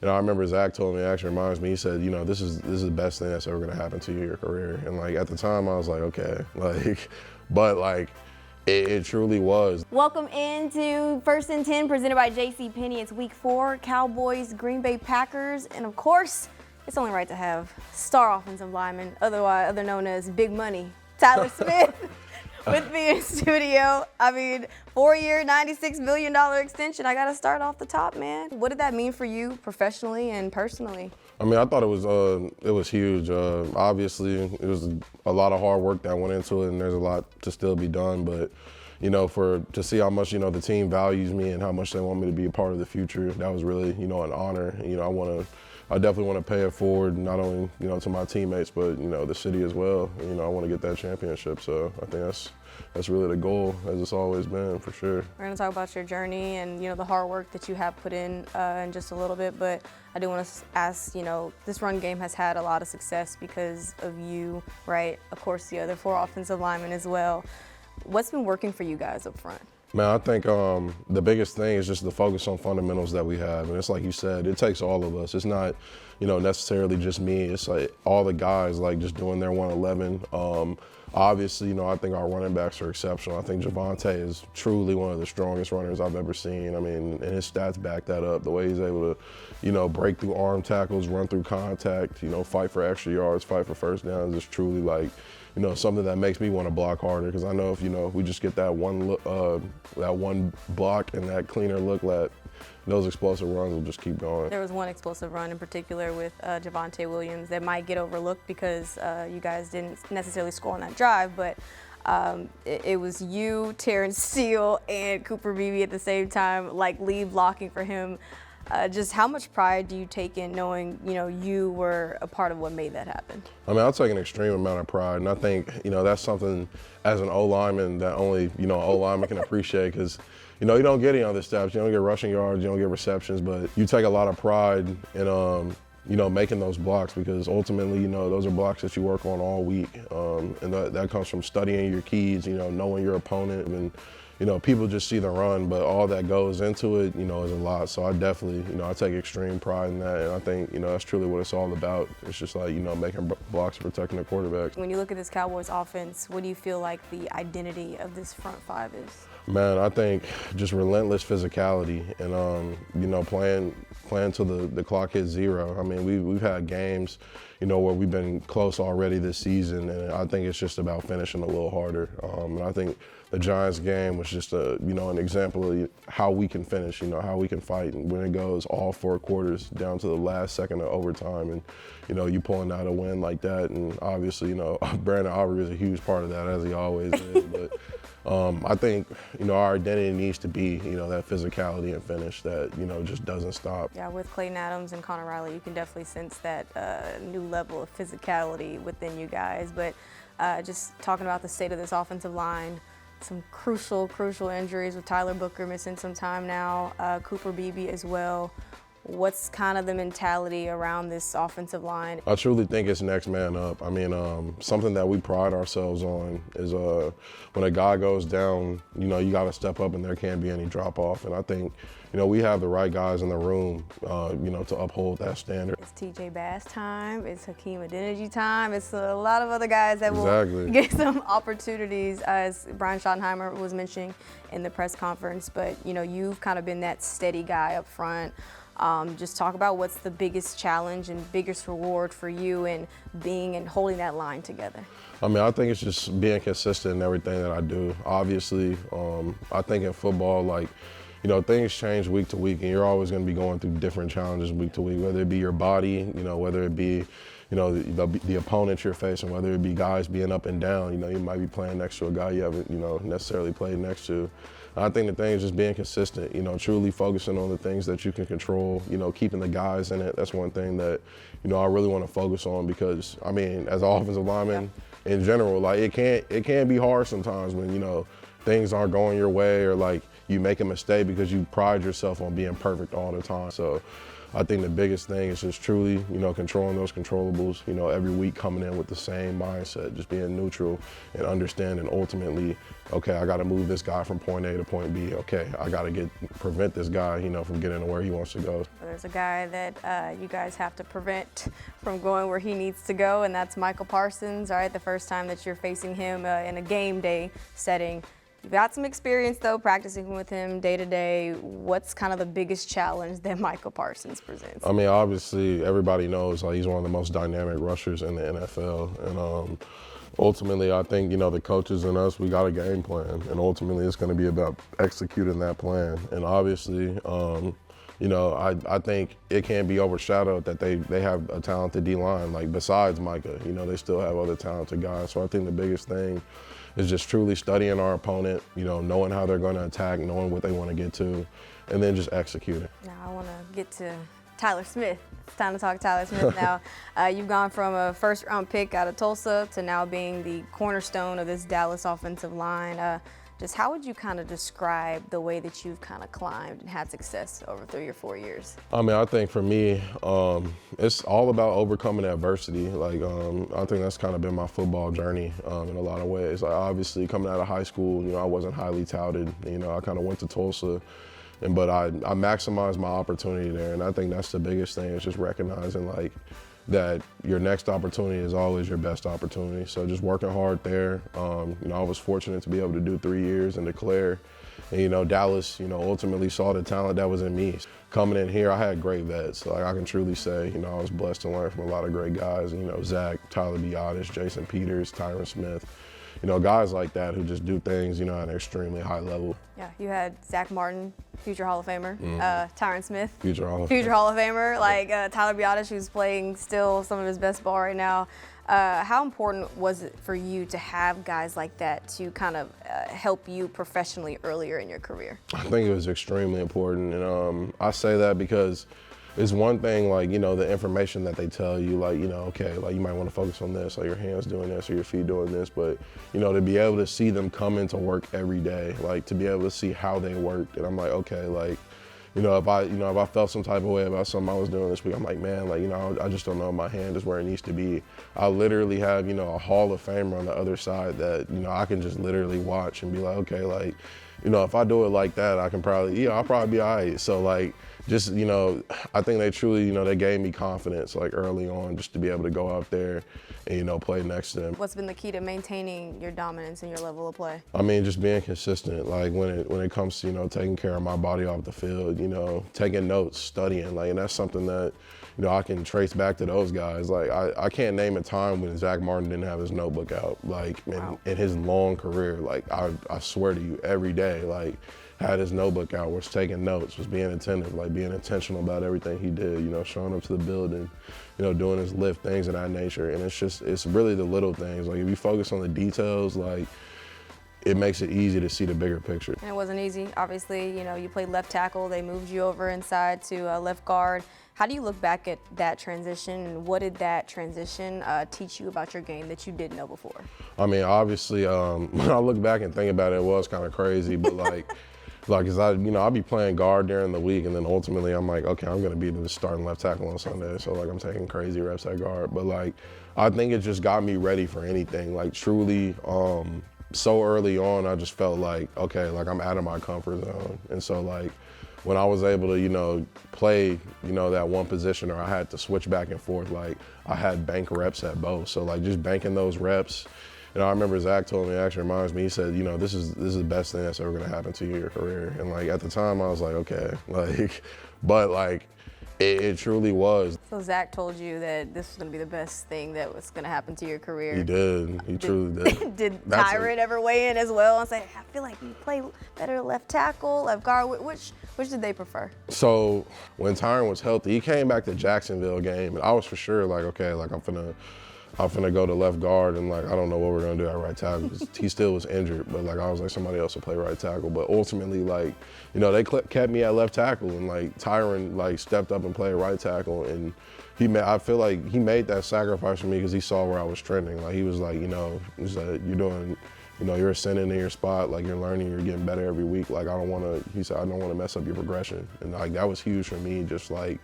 I remember Zack told me, it actually reminds me, he said, this is the best thing that's ever going to happen to you in your career. And like at the time I was like, okay, but it truly was. Welcome into First and 10 presented by JCPenney. It's week 4, Cowboys, Green Bay Packers, and of course, it's only right to have star offensive lineman, other known as Big Money, Tyler Smith, with me in studio. I mean, 4-year, $96 million extension. I got to start off the top, man. What did that mean for you professionally and personally? I mean, I thought it was huge. Obviously, it was a lot of hard work that went into it, and there's a lot to still be done. But to see how much the team values me and how much they want me to be a part of the future, that was really an honor. I definitely want to pay it forward, not only to my teammates, but the city as well. I want to get that championship. So I think that's really the goal, as it's always been, for sure. We're going to talk about your journey and the hard work that you have put in just a little bit, but I do want to ask, this run game has had a lot of success because of you, right? Of course, the other 4 offensive linemen as well. What's been working for you guys up front? Man, I think the biggest thing is just the focus on fundamentals that we have. And it's like you said, it takes all of us. It's not, necessarily just me. It's like all the guys just doing their 111. Obviously, I think our running backs are exceptional. I think Javonte is truly one of the strongest runners I've ever seen. I mean, and his stats back that up. The way he's able to, break through arm tackles, run through contact, fight for extra yards, fight for first downs is truly something that makes me want to block harder, because I know if we just get that one look, that one block and that cleaner look, those explosive runs will just keep going. There was one explosive run in particular with Javonte Williams that might get overlooked because you guys didn't necessarily score on that drive, but it was you, Terrence Steele, and Cooper Beebe at the same time, lead blocking for him. Just how much pride do you take in knowing, you were a part of what made that happen? I mean, I'll take an extreme amount of pride, and I think, that's something as an O-lineman that only, O-lineman can appreciate, because, you don't get any other steps. You don't get rushing yards, you don't get receptions, but you take a lot of pride in, making those blocks, because ultimately, those are blocks that you work on all week, and that comes from studying your keys, knowing your opponent, and people just see the run, but all that goes into it, is a lot. So I definitely, I take extreme pride in that, and I think, that's truly what it's all about. It's just making blocks and protecting the quarterback. When you look at this Cowboys offense, what do you feel like the identity of this front 5 is? Man, I think just relentless physicality and, playing till the clock hits 0. I mean, we've had games, where we've been close already this season, and I think it's just about finishing a little harder. And I think the Giants game was just an example of how we can finish, how we can fight, and when it goes all 4 quarters down to the last second of overtime, and you pulling out a win like that, and obviously Brandon Aubrey is a huge part of that, as he always is. But I think our identity needs to be that physicality and finish that just doesn't stop. Yeah, with Clayton Adams and Connor Riley, you can definitely sense that new level of physicality within you guys. But just talking about the state of this offensive line, some crucial injuries with Tyler Booker missing some time now, Cooper Beebe as well. What's kind of the mentality around this offensive line? I truly think it's next man up. I mean, something that we pride ourselves on is when a guy goes down, you got to step up and there can't be any drop off. And I think, we have the right guys in the room, to uphold that standard. It's TJ Bass time, it's Hakeem Adeniji time, it's a lot of other guys that Exactly. will get some opportunities, as Brian Schottenheimer was mentioning in the press conference. But, you've kind of been that steady guy up front. Just talk about what's the biggest challenge and biggest reward for you in being and holding that line together. I mean, I think it's just being consistent in everything that I do. Obviously, I think in football, things change week to week, and you're always going to be going through different challenges week to week, whether it be your body, whether it be, the opponent you're facing, whether it be guys being up and down. You might be playing next to a guy you haven't, necessarily played next to. I think the thing is just being consistent, truly focusing on the things that you can control, keeping the guys in it. That's one thing that, I really want to focus on, because, I mean, as an offensive lineman in general, it can be hard sometimes when, things aren't going your way, or you make a mistake because you pride yourself on being perfect all the time. So I think the biggest thing is just truly, controlling those controllables, every week coming in with the same mindset, just being neutral and understanding ultimately, okay, I got to move this guy from point A to point B. Okay, I got to prevent this guy, from getting to where he wants to go. there's a guy that you guys have to prevent from going where he needs to go, and that's Micah Parsons, all right? The first time that you're facing him in a game day setting. You've got some experience, though, practicing with him day to day. What's kind of the biggest challenge that Micah Parsons presents? I mean, obviously, everybody knows like he's one of the most dynamic rushers in the NFL, and ultimately, I think the coaches and us, we got a game plan, and ultimately, it's going to be about executing that plan. And obviously, I think it can't be overshadowed that they have a talented D-line. Like besides Micah, they still have other talented guys. So I think the biggest thing is just truly studying our opponent, knowing how they're going to attack, knowing what they want to get to, and then just executing. Now I want to get to Tyler Smith. It's time to talk Tyler Smith now. You've gone from a first-round pick out of Tulsa to now being the cornerstone of this Dallas offensive line. Just how would you kind of describe the way that you've kind of climbed and had success over 3 or 4 years? I mean, I think for me, it's all about overcoming adversity. Like, I think that's kind of been my football journey in a lot of ways. Like, obviously, coming out of high school, I wasn't highly touted. I kind of went to Tulsa, but I maximized my opportunity there. And I think that's the biggest thing, is just recognizing, like, that your next opportunity is always your best opportunity. So just working hard there. I was fortunate to be able to do 3 years and declare. And, Dallas, ultimately saw the talent that was in me. Coming in here, I had great vets. Like I can truly say, I was blessed to learn from a lot of great guys. Zach, Tyler Biotis, Jason Peters, Tyron Smith. Guys like that who just do things, at an extremely high level. Yeah, you had Zack Martin, future Hall of Famer, Tyron Smith, future Hall of Famer, like Tyler Biotis, who's playing still some of his best ball right now. How important was it for you to have guys like that to kind of help you professionally earlier in your career? I think it was extremely important, and I say that because it's one thing, like, the information that they tell you, like, okay, like you might want to focus on this, like your hands doing this or your feet doing this, but, to be able to see them come into work every day, like to be able to see how they worked, and I'm like, okay, like, if I felt some type of way about something I was doing this week, I'm like, man, like, I just don't know if my hand is where it needs to be. I literally have, a Hall of Famer on the other side that, I can just literally watch and be like, okay, like, if I do it like that, I can probably, I'll probably be all right. So, like, just, I think they truly, they gave me confidence, like, early on, just to be able to go out there and, play next to them. What's been the key to maintaining your dominance and your level of play? I mean, just being consistent. Like, when it comes to, taking care of my body off the field, taking notes, studying, like, and that's something that, I can trace back to those guys. Like, I can't name a time when Zack Martin didn't have his notebook out, like, in his long career. Like, I swear to you, every day, like, had his notebook out, was taking notes, was being attentive, like being intentional about everything he did, showing up to the building, doing his lift, things of that nature. And it's really the little things. Like, if you focus on the details, like, it makes it easy to see the bigger picture. And it wasn't easy. Obviously, you played left tackle. They moved you over inside to left guard. How do you look back at that transition, and what did that transition teach you about your game that you didn't know before? I mean, obviously, when I look back and think about it, it was kind of crazy, but cause I'll be playing guard during the week, and then ultimately I'm like, okay, I'm gonna be the starting left tackle on Sunday, so like I'm taking crazy reps at guard. But like, I think it just got me ready for anything. Like truly, so early on, I just felt like, okay, like I'm out of my comfort zone, and so like, when I was able to, play, that one position, or I had to switch back and forth, like I had bank reps at both. So like just banking those reps. I remember Zach told me, it actually reminds me, he said, this is the best thing that's ever gonna happen to you in your career. And like at the time I was like, okay, like, but like it truly was. So Zach told you that this was gonna be the best thing that was gonna happen to your career. He did, he truly did. Did Tyron ever weigh in as well and say, I feel like you play better left tackle, left guard? Which did they prefer? So when Tyron was healthy, he came back to Jacksonville game, and I was for sure like, okay, like I'm finna go to left guard, and like I don't know what we're gonna do at right tackle because he still was injured. But like I was like, somebody else will play right tackle. But ultimately, like they kept me at left tackle, and like Tyron like stepped up and played right tackle, and I feel like he made that sacrifice for me because he saw where I was trending. Like he was like, he's like, you're doing, you're ascending in your spot, like you're learning, you're getting better every week. Like he said, I don't want to mess up your progression, and like that was huge for me, just like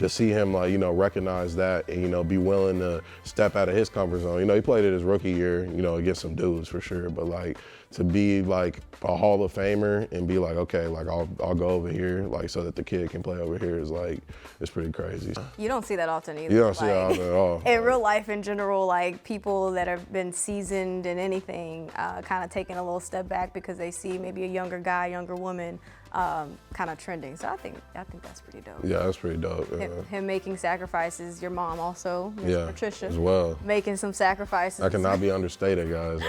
to see him like, recognize that and, be willing to step out of his comfort zone. He played it his rookie year, against some dudes for sure, but like to be like a Hall of Famer and be like, okay, like I'll go over here, like so that the kid can play over here is like, it's pretty crazy. You don't see that often either. You don't see that often at all. In real life in general, like people that have been seasoned in anything, kind of taking a little step back because they see maybe a younger guy, younger woman, kind of trending. So I think that's pretty dope. Yeah, that's pretty dope. Yeah. Him making sacrifices. Your mom also, Miss Patricia, as well, making some sacrifices. That cannot be understated, guys.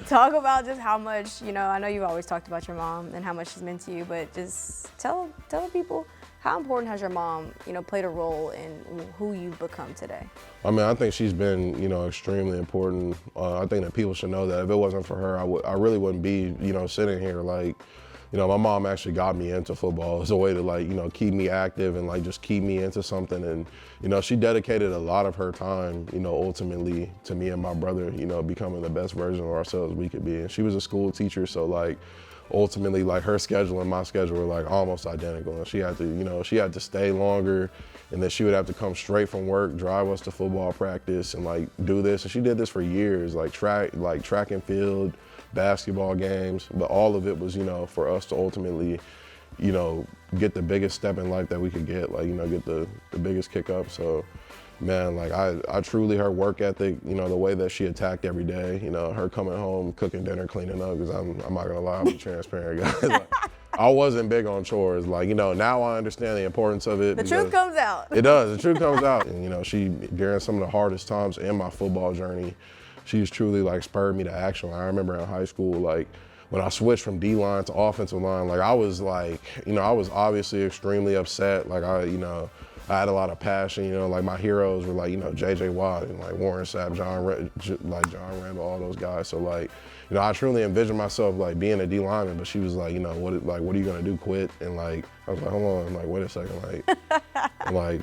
Talk about just how much, I know you've always talked about your mom and how much she's meant to you, but just tell people, how important has your mom, played a role in who you've become today? I mean, I think she's been, extremely important. I think that people should know that if it wasn't for her, I really wouldn't be, sitting here. Like, my mom actually got me into football as a way to like, keep me active and like just keep me into something. And, she dedicated a lot of her time, ultimately to me and my brother, becoming the best version of ourselves we could be. And she was a school teacher, so like, ultimately, like her schedule and my schedule were like almost identical. And she had to, stay longer, and then she would have to come straight from work, drive us to football practice and like do this. And she did this for years, like track and field, basketball games, but all of it was, for us to ultimately, get the biggest step in life that we could get, like, get the biggest kick up. So, man, like I truly, her work ethic, the way that she attacked every day, her coming home, cooking dinner, cleaning up, because I'm not gonna lie, I'll be transparent, guys. Like, I wasn't big on chores. Like, now I understand the importance of it. The truth comes out. It does, the truth comes out. And, she, during some of the hardest times in my football journey, she's truly like spurred me to action. I remember in high school, like when I switched from D-line to offensive line, like I was like, I was obviously extremely upset. Like I had a lot of passion, like my heroes were like, J.J. Watt and like Warren Sapp, John Rambo, all those guys. So like, I truly envisioned myself like being a D lineman, but she was like, what are you gonna do, quit? And like, I was like, hold on, I'm like, wait a second, like, like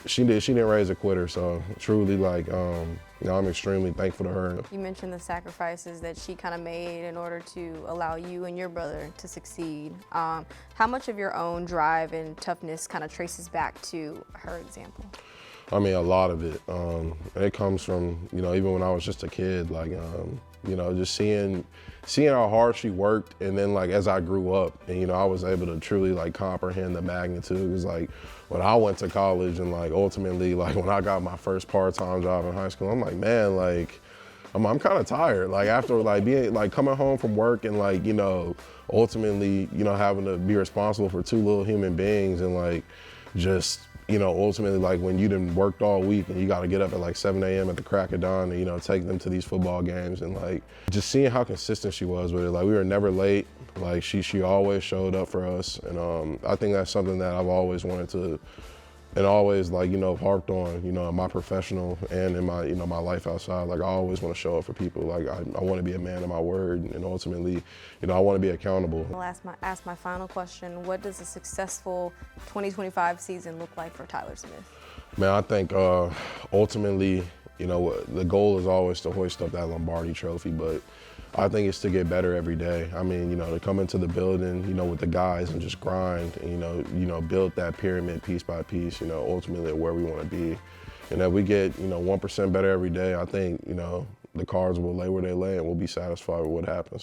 she didn't raise a quitter. So truly like, I'm extremely thankful to her. You mentioned the sacrifices that she kind of made in order to allow you and your brother to succeed. How much of your own drive and toughness kind of traces back to her example? I mean, a lot of it. It comes from, even when I was just a kid, like, just seeing how hard she worked, and then like as I grew up and I was able to truly like comprehend the magnitude. It was like when I went to college and like ultimately like when I got my first part-time job in high school, I'm like, man, like I'm kind of tired. Like after like being like coming home from work and like, ultimately, having to be responsible for two little human beings and like just, ultimately like when you done worked all week and you got to get up at like 7 a.m. at the crack of dawn and, take them to these football games, and like just seeing how consistent she was with it. Like we were never late. Like she always showed up for us. And I think that's something that I've always wanted to, and always like, harped on, in my professional and in my, my life outside. Like I always want to show up for people. Like I want to be a man of my word, and ultimately, I want to be accountable. I'll ask my final question. What does a successful 2025 season look like for Tyler Smith? Man, I think ultimately, the goal is always to hoist up that Lombardi trophy, but I think it's to get better every day. I mean, to come into the building, with the guys and just grind and, build that pyramid piece by piece, ultimately where we want to be. And if we get, 1% better every day, I think, the cards will lay where they lay and we'll be satisfied with what happens.